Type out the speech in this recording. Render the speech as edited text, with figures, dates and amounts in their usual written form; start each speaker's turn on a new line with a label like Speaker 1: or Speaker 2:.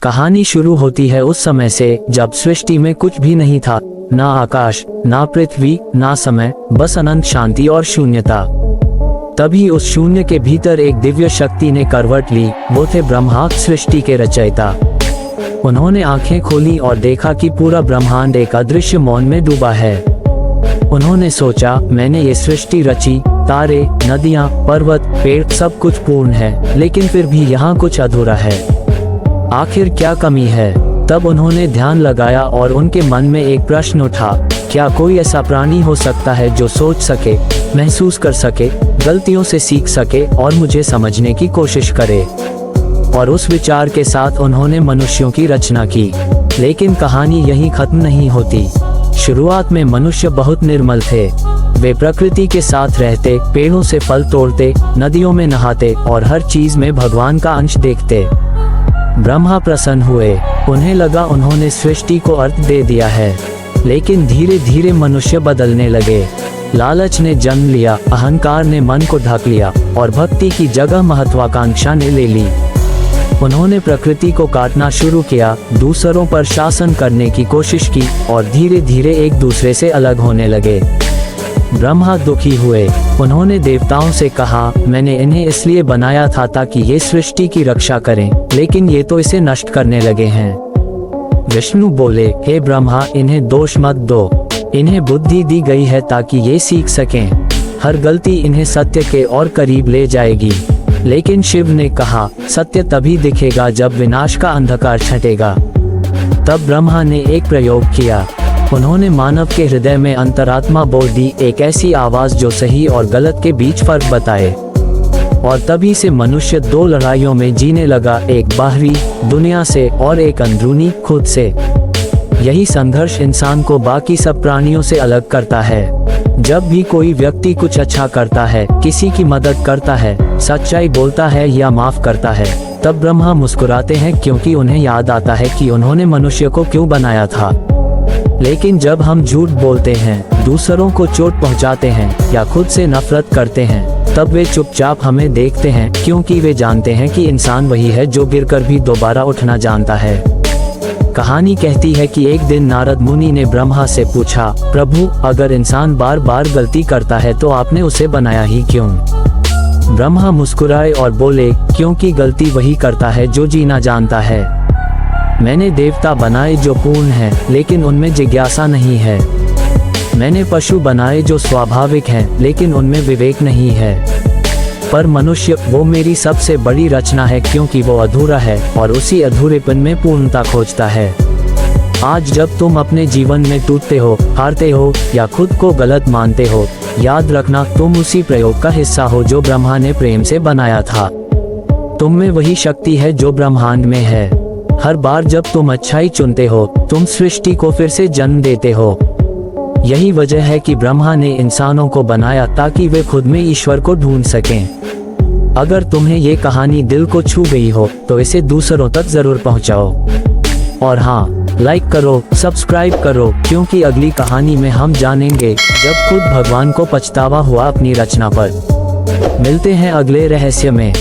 Speaker 1: कहानी शुरू होती है उस समय से जब सृष्टि में कुछ भी नहीं था, ना आकाश, ना पृथ्वी, ना समय, बस अनंत शांति और शून्यता। तभी उस शून्य के भीतर एक दिव्य शक्ति ने करवट ली। वो थे ब्रह्मा, सृष्टि के रचयिता। उन्होंने आंखें खोली और देखा कि पूरा ब्रह्मांड एक अदृश्य मौन में डूबा है। उन्होंने सोचा, मैंने ये सृष्टि रची, तारे, नदियां, पर्वत, पेड़, सब कुछ पूर्ण है, लेकिन फिर भी यहाँ कुछ अधूरा है। आखिर क्या कमी है? तब उन्होंने ध्यान लगाया और उनके मन में एक प्रश्न उठा, क्या कोई ऐसा प्राणी हो सकता है जो सोच सके, महसूस कर सके, गलतियों से सीख सके और मुझे समझने की कोशिश करे? और उस विचार के साथ उन्होंने मनुष्यों की रचना की। लेकिन कहानी यहीं खत्म नहीं होती। शुरुआत में मनुष्य बहुत निर्मल थे। वे प्रकृति के साथ रहते, पेड़ों से फल तोड़ते, नदियों में नहाते और हर चीज में भगवान का अंश देखते। ब्रह्मा प्रसन्न हुए। उन्हें लगा उन्होंने सृष्टि को अर्थ दे दिया है। लेकिन धीरे धीरे मनुष्य बदलने लगे। लालच ने जन्म लिया, अहंकार ने मन को ढक लिया और भक्ति की जगह महत्वाकांक्षा ने ले ली। उन्होंने प्रकृति को काटना शुरू किया, दूसरों पर शासन करने की कोशिश की और धीरे धीरे एक दूसरे से अलग होने लगे। ब्रह्मा दुखी हुए। उन्होंने देवताओं से कहा, मैंने इन्हें इसलिए बनाया था ताकि ये सृष्टि की रक्षा करें, लेकिन ये तो इसे नष्ट करने लगे हैं। विष्णु बोले, हे ब्रह्मा, इन्हें दोष मत दो। इन्हें बुद्धि दी गई है ताकि ये सीख सकें। हर गलती इन्हें सत्य के और करीब ले जाएगी। लेकिन शिव ने कहा, सत्य तभी दिखेगा जब विनाश का अंधकार छटेगा। तब ब्रह्मा ने एक प्रयोग किया। उन्होंने मानव के हृदय में अंतरात्मा बोल दी, एक ऐसी आवाज जो सही और गलत के बीच फर्क बताए। और तभी से मनुष्य दो लड़ाइयों में जीने लगा, एक बाहरी दुनिया से और एक अंदरूनी खुद से। यही संघर्ष इंसान को बाकी सब प्राणियों से अलग करता है। जब भी कोई व्यक्ति कुछ अच्छा करता है, किसी की मदद करता है, सच्चाई बोलता है या माफ करता है, तब ब्रह्मा मुस्कुराते हैं, क्योंकि उन्हें याद आता है कि उन्होंने मनुष्य को क्यों बनाया था। लेकिन जब हम झूठ बोलते हैं, दूसरों को चोट पहुंचाते हैं या खुद से नफरत करते हैं, तब वे चुपचाप हमें देखते हैं, क्योंकि वे जानते हैं कि इंसान वही है जो गिरकर भी दोबारा उठना जानता है। कहानी कहती है कि एक दिन नारद मुनि ने ब्रह्मा से पूछा, प्रभु, अगर इंसान बार बार गलती करता है तो आपने उसे बनाया ही क्यों? ब्रह्मा मुस्कुराए और बोले, क्योंकि गलती वही करता है जो जीना जानता है। मैंने देवता बनाए जो पूर्ण है, लेकिन उनमें जिज्ञासा नहीं है। मैंने पशु बनाए जो स्वाभाविक हैं, लेकिन उनमें विवेक नहीं है। पर मनुष्य, वो मेरी सबसे बड़ी रचना है, क्योंकि वो अधूरा है और उसी अधूरेपन में पूर्णता खोजता है। आज जब तुम अपने जीवन में टूटते हो, हारते हो या खुद को गलत मानते हो, याद रखना, तुम उसी प्रयोग का हिस्सा हो जो ब्रह्मा ने प्रेम से बनाया था। तुम में वही शक्ति है जो ब्रह्मांड में है। हर बार जब तुम अच्छाई चुनते हो, तुम सृष्टि को फिर से जन्म देते हो। यही वजह है कि ब्रह्मा ने इंसानों को बनाया ताकि वे खुद में ईश्वर को ढूंढ सकें। अगर तुम्हें ये कहानी दिल को छू गई हो तो इसे दूसरों तक जरूर पहुंचाओ। और हाँ, लाइक करो, सब्सक्राइब करो, क्योंकि अगली कहानी में हम जानेंगे जब खुद भगवान को पछतावा हुआ अपनी रचना पर। मिलते हैं अगले रहस्य में।